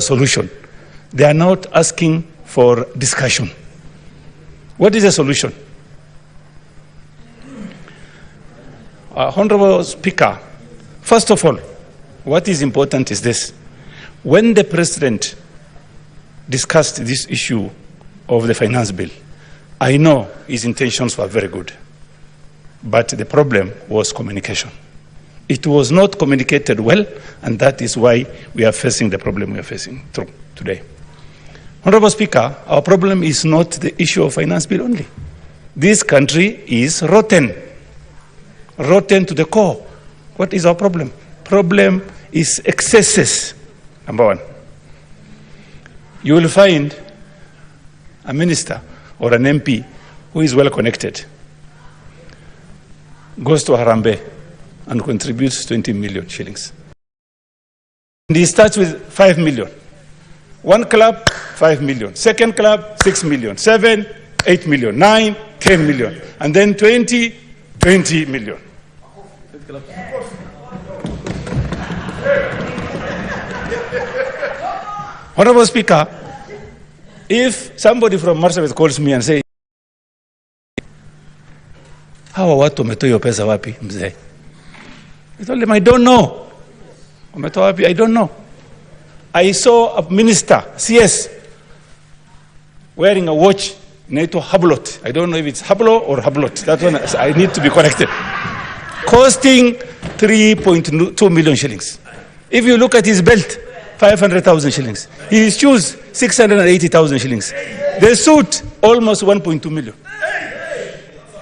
solution. They are not asking for discussion. What is the solution? Honorable Speaker, first of all, what is important is this. When the President discussed this issue of the finance bill, I know his intentions were very good, but the problem was communication. It was not communicated well, and that is why we are facing the problem we are facing today. Honorable Speaker, our problem is not the issue of finance bill only. This country is rotten to the core. What is our problem? Problem is excesses, number one. You will find a minister or an MP who is well connected, goes to Harambee and contributes 20 million shillings. And he starts with 5 million. One club, 5 million. Second club, 6 million. 7, 8 million. 9, 10 million. And then 20 million. Honorable Speaker, if somebody from Marsabit calls me and says, hawa watu wametoa hiyo pesa wapi mzee? I told him, I don't know. Wametoa wapi? I don't know. I saw a minister, CS, wearing a watch inaitwa Hublot. I don't know if it's Hablo or Hublot. That one I need to be corrected. Costing 3.2 million shillings. If you look at his belt, 500,000 shillings. His shoes, 680,000 shillings. The suit, almost 1.2 million.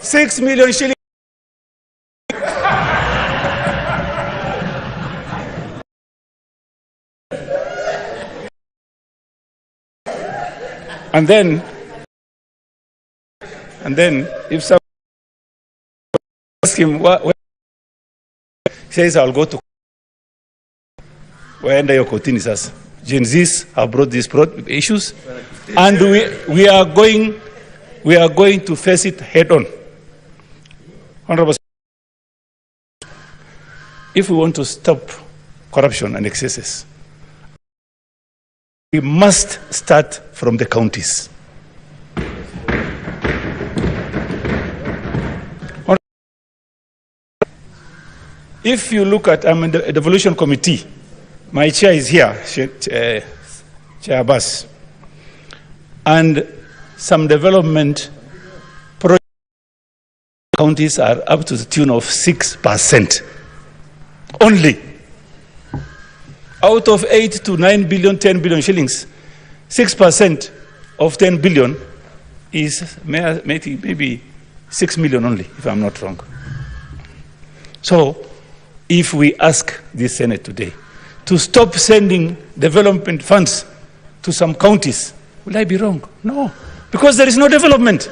6 million shillings. And then if someone asks him, he says, I'll go to where your kotini says. Gen Zs have brought these issues, and we are going to face it head on. Honorable, if we want to stop corruption and excesses, we must start from the counties. If you look at, I'm in the devolution committee, my chair is here, Chair Abbas, and some development projects counties are up to the tune of 6% only. Out of 8 to 9 billion, 10 billion shillings, 6% of 10 billion is maybe 6 million only, if I'm not wrong. So, if we ask this Senate today to stop sending development funds to some counties, will I be wrong? No, because there is no development.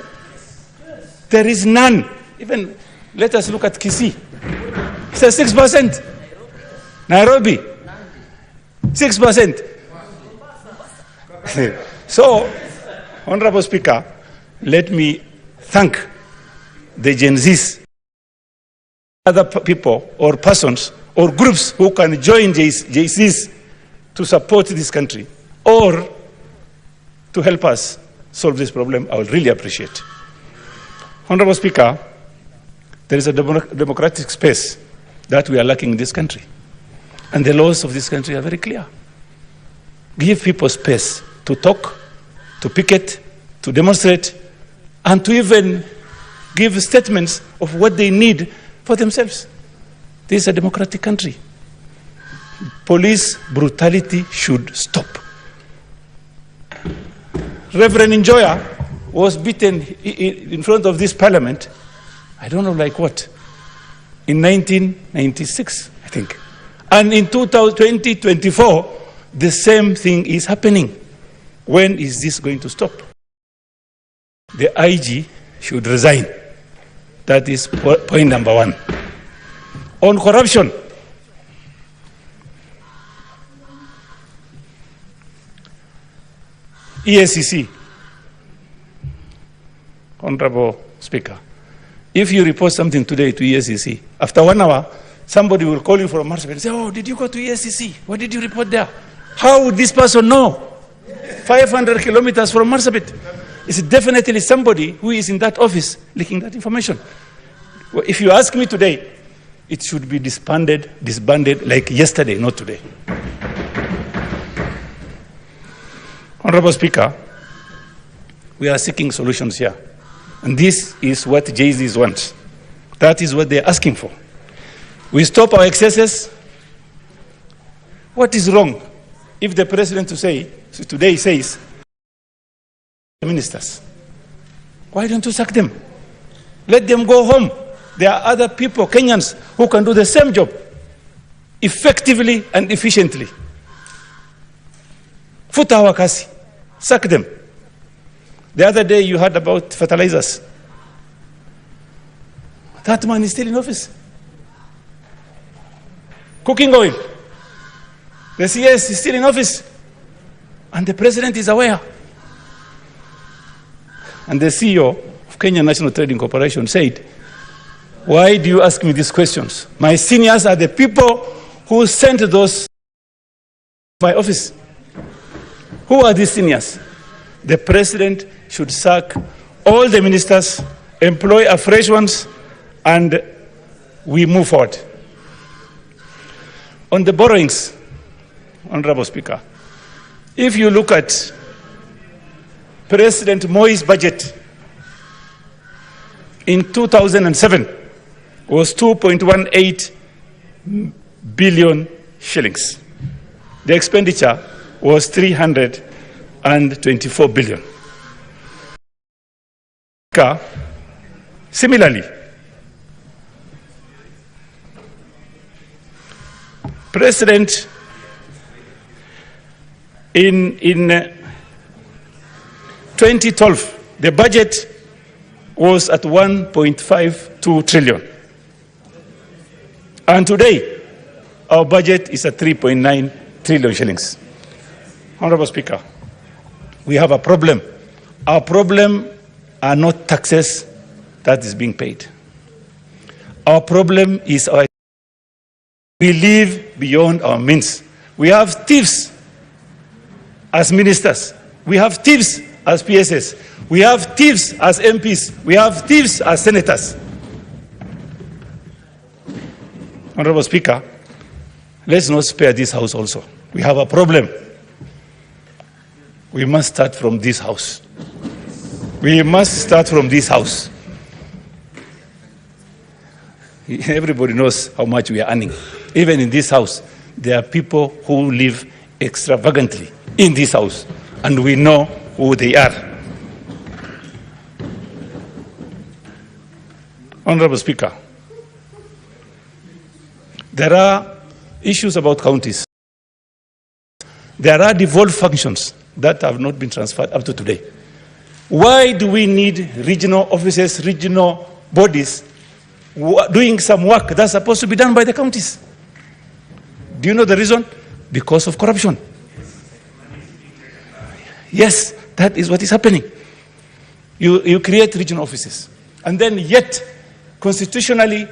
There is none. Even, let us look at Kisii. It's a 6%. Nairobi, 6%. So, Honorable Speaker, let me thank the Gen Zs, other people or persons or groups who can join JCs to support this country or to help us solve this problem. I would really appreciate. Honorable Speaker, there is a democratic space that we are lacking in this country. And the laws of this country are very clear. Give people space to talk, to picket, to demonstrate, and to even give statements of what they need for themselves. This is a democratic country. Police brutality should stop. Reverend Njoya was beaten in front of this parliament, I don't know like what, in 1996, I think. And in 2024, the same thing is happening. When is this going to stop? The IG should resign. That is point number one. On corruption, EACC, Honorable Speaker, if you report something today to EACC, after 1 hour, somebody will call you from Marsabit and say, oh, did you go to EACC? What did you report there? How would this person know? 500 kilometers from Marsabit. It's definitely somebody who is in that office leaking that information. Well, if you ask me today, it should be disbanded like yesterday, not today. Honorable Speaker, we are seeking solutions here. And this is what Jay-Z's want. That is what they're asking for. We stop our excesses. What is wrong if the president today says, ministers, why don't you sack them? Let them go home. There are other people, Kenyans, who can do the same job effectively and efficiently. Futa wakasi, sack them. The other day you heard about fertilizers. That man is still in office. Cooking oil. The CS is still in office. And the president is aware. And the CEO of Kenya National Trading Corporation said, why do you ask me these questions? My seniors are the people who sent those to my office. Who are these seniors? The president should sack all the ministers, employ afresh ones, and we move forward. On the borrowings, Honorable Speaker, if you look at President Moi's budget in 2007 was 2.18 billion shillings. The expenditure was 324 billion. Similarly, President in 2012, the budget was at 1.52 trillion. And today, our budget is at 3.9 trillion shillings. Honorable Speaker, we have a problem. Our problem are not taxes that is being paid. Our problem is we live beyond our means. We have thieves as ministers. We have thieves as PSS. We have thieves as MPs. We have thieves as senators. Honorable Speaker, let's not spare this house also. We have a problem. We must start from this house. We must start from this house. Everybody knows how much we are earning. Even in this house, there are people who live extravagantly in this house, and we know who they are. Honorable Speaker, there are issues about counties. There are devolved functions that have not been transferred up to today. Why do we need regional offices, regional bodies doing some work that's supposed to be done by the counties? Do you know the reason? Because of corruption. Yes, that is what is happening. You create regional offices, and then yet, constitutionally,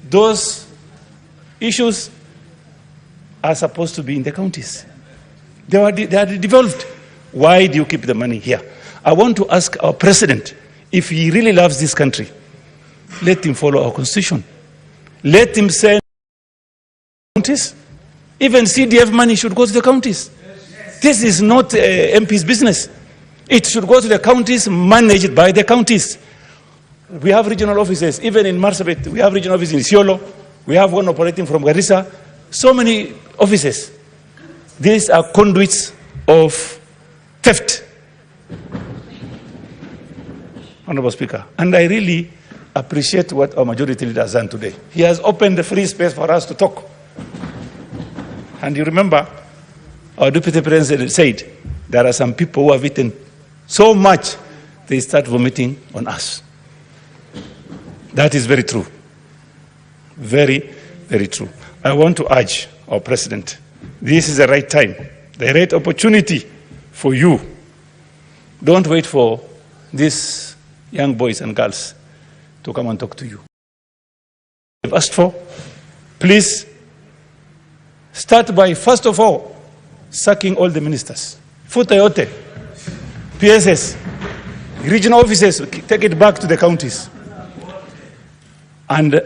those issues are supposed to be in the counties. They are devolved. Why do you keep the money here? I want to ask our president, if he really loves this country, let him follow our constitution. Let him send counties. Even CDF money should go to the counties. This is not MP's business. It should go to the counties, managed by the counties. We have regional offices, even in Marsabit. We have regional offices in Isiolo. We have one operating from Garissa. So many offices. These are conduits of theft. Honorable Speaker, and I really appreciate what our majority leader has done today. He has opened the free space for us to talk. And you remember, our Deputy President said, there are some people who have eaten so much, they start vomiting on us. That is very true. Very, very true. I want to urge our President, this is the right time, the right opportunity for you. Don't wait for these young boys and girls to come and talk to you. I've asked for, please start by, first of all, sacking all the ministers. Futayote, PSS, regional offices, take it back to the counties. And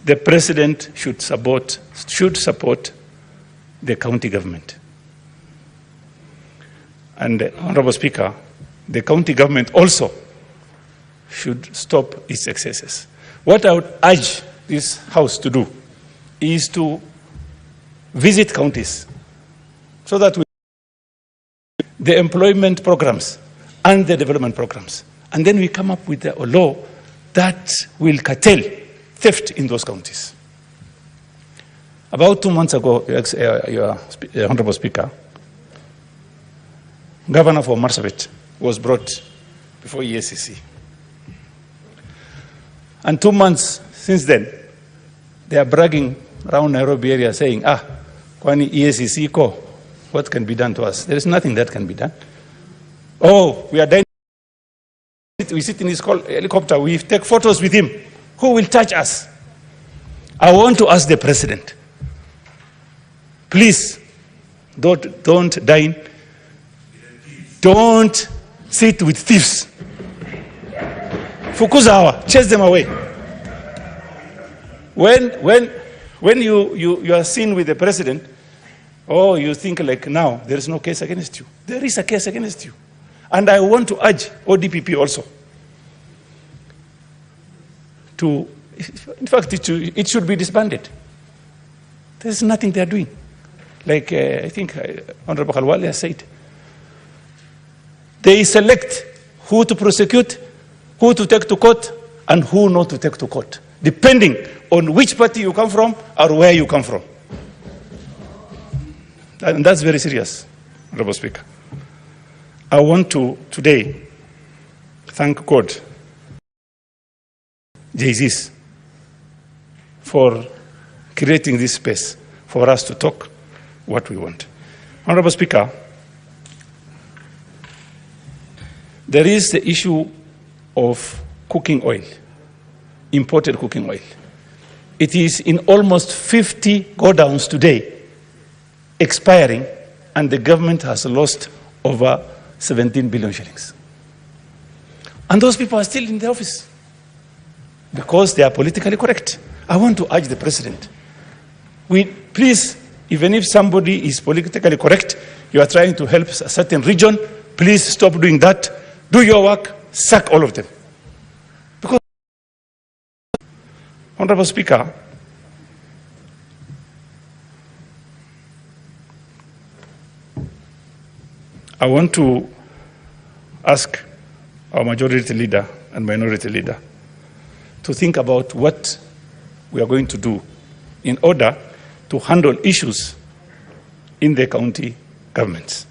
the president should support the county government. And Honorable Speaker, the county government also should stop its excesses. What I would urge this House to do is to visit counties so that we the employment programs and the development programs. And then we come up with a law that will curtail theft in those counties. About 2 months ago, your Honorable Speaker, Governor for Marsabit was brought before EACC. And 2 months since then, they are bragging around Nairobi area saying, kwani EACC ko, what can be done to us? There is nothing that can be done. Oh, we are dying. We sit in his helicopter, we take photos with him. Who will touch us? I want to ask the president, please, don't dine. Don't sit with thieves. Fukuzawa, chase them away. When you are seen with the president, you think like now there is no case against you. There is a case against you. And I want to urge ODPP also to, in fact, it should be disbanded. There's nothing they are doing. Like I think Honorable Khalwale has said, they select who to prosecute, who to take to court, and who not to take to court, depending on which party you come from or where you come from. And that's very serious, Honorable Speaker. I want to today thank God, Jesus, for creating this space for us to talk what we want. Honorable Speaker, there is the issue of cooking oil, imported cooking oil. It is in almost 50 godowns today, expiring, and the government has lost over 17 billion shillings. And those people are still in the office because they are politically correct. I want to urge the president, please, even if somebody is politically correct, you are trying to help a certain region, please stop doing that. Do your work, sack all of them. Because, Honorable Speaker, I want to ask our majority leader and minority leader to think about what we are going to do in order to handle issues in the county governments.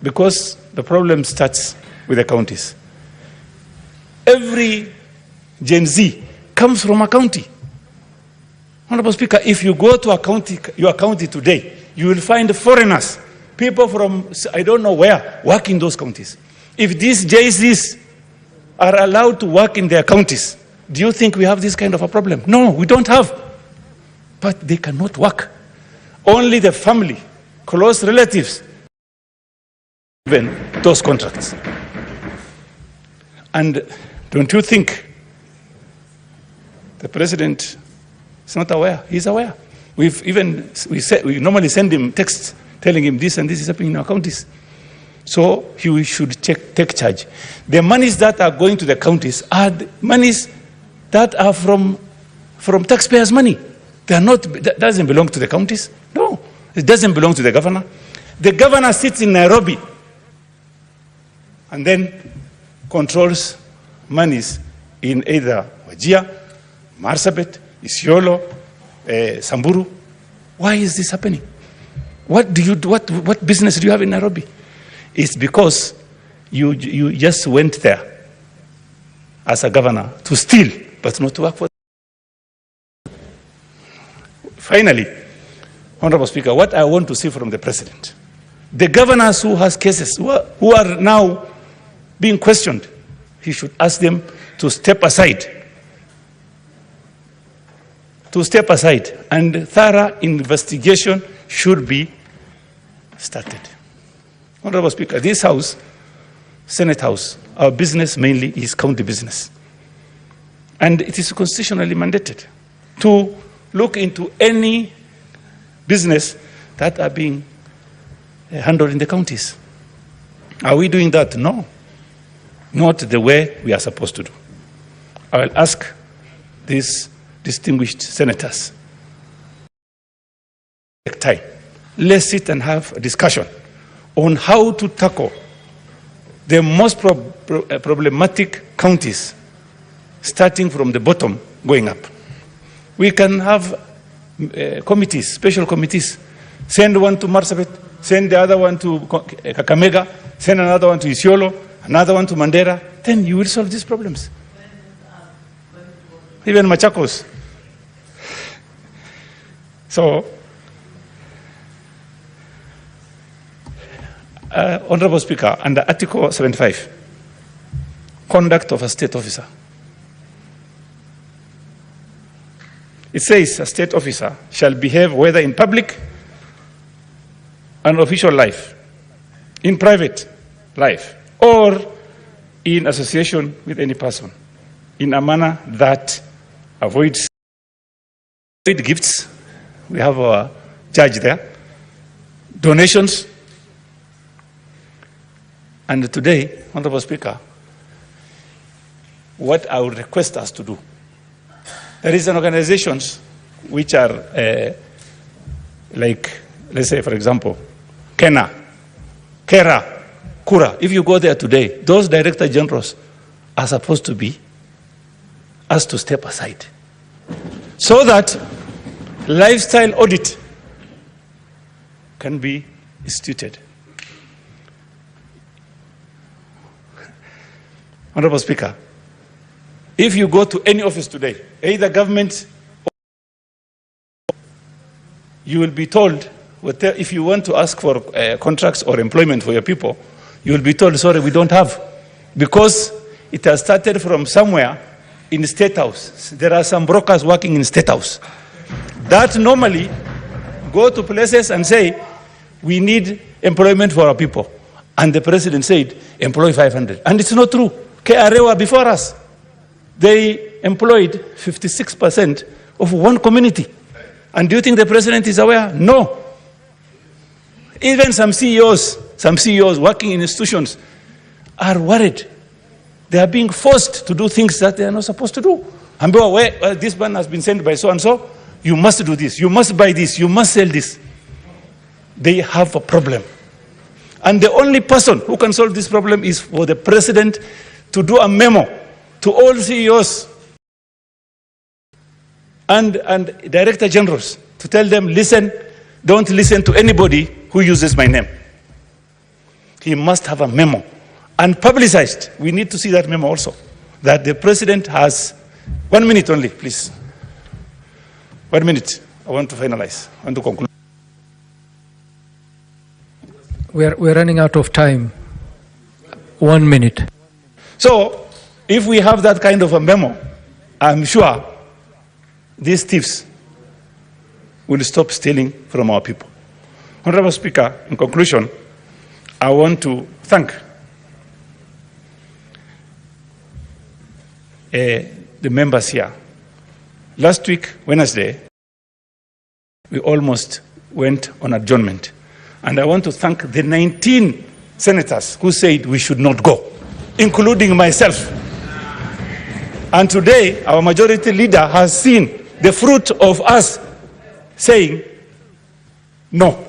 Because the problem starts with the counties. Every Gen Z comes from a county. Honorable Speaker, if you go to your county today, you will find foreigners, people from I don't know where, work in those counties. If these JCs are allowed to work in their counties, do you think we have this kind of a problem? No, we don't have. But they cannot work. Only the family, close relatives, given those contracts. And don't you think the president is not aware? He's aware. We normally send him texts telling him this and this is happening in our counties. So he should take charge. The monies that are going to the counties are the monies that are from taxpayers' money. They are not, that doesn't belong to the counties. No, it doesn't belong to the governor. The governor sits in Nairobi and then controls monies in either Wajir, Marsabit, Isiolo, Samburu. Why is this happening? What business do you have in Nairobi? It's because you just went there as a governor to steal, but not to work for. Finally, Honorable Speaker, what I want to see from the president, the governors who has cases, who are now being questioned, he should ask them to step aside and thorough investigation should be started. Honorable Speaker, this House, Senate House, our business mainly is county business. And it is constitutionally mandated to look into any business that are being handled in the counties. Are we doing that? No. Not the way we are supposed to do. I will ask these distinguished senators, take time. Let's sit and have a discussion on how to tackle the most problematic counties, starting from the bottom, going up. We can have committees, special committees. Send one to Marsabit, send the other one to Kakamega, send another one to Isiolo, another one to Mandera. Then you will solve these problems. Even Machakos. So, Honorable Speaker, under Article 75, conduct of a state officer. It says a state officer shall behave whether in public and official life, in private life, or in association with any person, in a manner that avoids gifts. We have our judge there. Donations. And today, Honorable Speaker, what I would request us to do, there is an organizations which are like, let's say, for example, Kena, Kera, Kura. If you go there today, those director generals are supposed to be asked to step aside so that lifestyle audit can be instituted. Honorable Speaker, if you go to any office today, either government or you will be told, if you want to ask for contracts or employment for your people, you will be told, sorry, we don't have. Because it has started from somewhere in the State House. There are some brokers working in State House that normally go to places and say, we need employment for our people. And the president said, employ 500. And it's not true. KRA before us, they employed 56% of one community. And do you think the president is aware? No. Even some CEOs working in institutions are worried. They are being forced to do things that they are not supposed to do. And well, this man has been sent by so-and-so, you must do this, you must buy this, you must sell this. They have a problem. And the only person who can solve this problem is for the president to do a memo to all CEOs and director generals to tell them, listen, don't listen to anybody who uses my name. He must have a memo and publicized. We need to see that memo also, that the president has 1 minute only, please. 1 minute. I want to finalize. I want to conclude. We're running out of time. 1 minute. So, if we have that kind of a memo, I'm sure these thieves will stop stealing from our people. Honorable Speaker, in conclusion, I want to thank the members here. Last week, Wednesday, we almost went on adjournment. And I want to thank the 19 senators who said we should not go, including myself. And today, our majority leader has seen the fruit of us saying no.